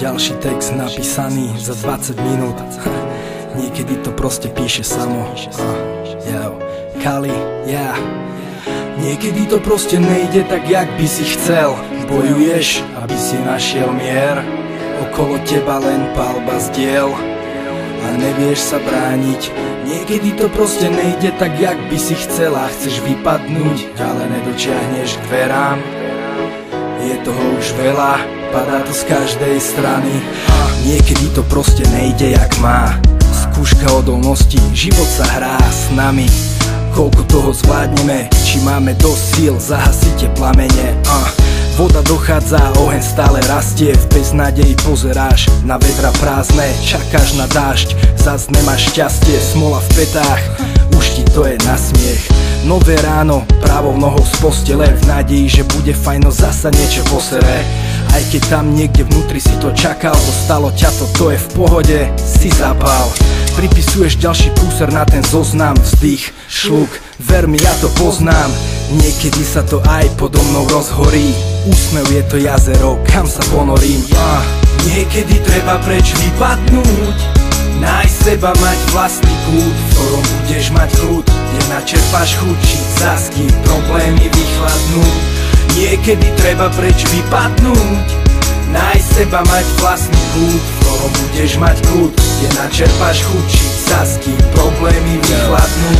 Ďalší text napísaný za 20 minút. Niekedy to proste píše samo. Kali, ja. Niekedy to proste nejde tak, jak by si chcel. Bojuješ, aby si našiel mier. Okolo teba len palba z diel a nevieš sa brániť. Niekedy to proste nejde tak, jak by si chcela. Chceš vypadnúť, ale nedočiahneš k dverám. Je toho už veľa, padá to z každej strany. Niekedy to proste nejde jak má. Skúška odolnosti, život sa hrá s nami. Koľko toho zvládneme, či máme dosť síl zahasiť tie plamene. Voda dochádza, oheň stále rastie. V beznádeji pozeráš na vedra prázdne. Čakáš na dážď, zas nemáš šťastie. Smola v petách, už ti to je na smiech. Nové ráno, pravou nohou z postele, v nádeji, že bude fajno zasa niečo posere. Aj keď tam niekde vnútri si to čakal, dostalo ťa to, to je v pohode, si zapal. Pripisuješ ďalší púser na ten zoznam. Vzdych, šluk, ver mi, ja to poznám. Niekedy sa to aj podo mnou rozhorí. Úsmev je to jazero, kam sa ponorím. Niekedy treba preč vypadnúť, nájsť seba, mať vlastný kút, v ktorom budeš mať kľud, kde načerpáš chuť, žiť zásky, problémy vychladnú. Niekedy treba preč vypadnúť, nájsť seba, mať vlastný kút, v ktorom budeš mať kľud, kde načerpáš chuť, žiť zásky, problémy vychladnú.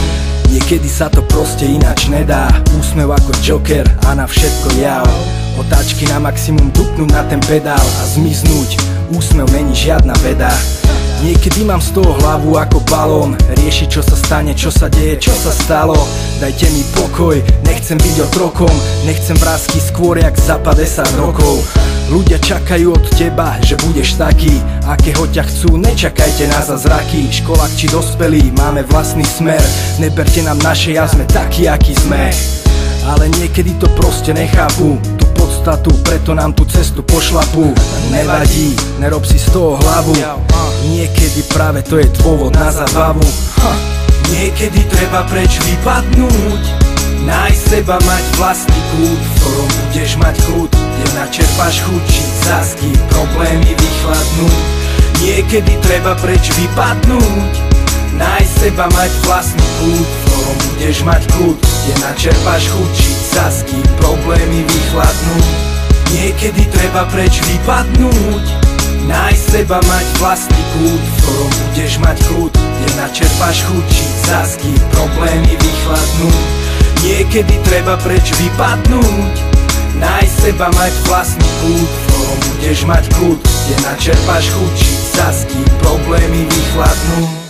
Niekedy sa to proste ináč nedá. Úsmev ako Joker a na všetko jav. Otáčky na maximum, dupnúť na ten pedál a zmiznúť. Úsmev není žiadna veda. Niekedy mám z toho hlavu ako balón. Riešiť čo sa stane, čo sa deje, čo sa stalo. Dajte mi pokoj, nechcem byť otrokom. Nechcem vrásky skôr jak za 50 rokov. Ľudia čakajú od teba, že budeš taký, akého ťa chcú, nečakajte na zázraky. Školák či dospelí, máme vlastný smer. Neberte nám naše, ja sme takí, akí sme. Ale niekedy to proste nechápu, tú podstatu, preto nám tú cestu pošlapú. Nevadí, nerob si z toho hlavu, niekedy práve to je dôvod na zábavu. Niekedy treba preč vypadnúť, nájsť seba, mať vlastný kút, v ktorom budeš mať kľud, kde načerpáš chuť, žiť zásky, problémy vychladnú. Niekedy treba preč vypadnúť, nájsť seba, mať vlastný kút, v ktorom budeš mať kľud, kde načerpáš chuť, žiť zásky, problémy vychladnú. Niekedy treba preč vypadnúť, nájsť seba, mať vlastný kút, v ktorom budeš mať kľud, kde načerpáš chuť, žiť zásky, problémy vychladnú. Niekedy treba preč vypadnúť, nájsť seba, mať vlastný kút, v ktorom budeš mať kľud, kde načerpáš chuť, žiť zásky, problémy vychladnú.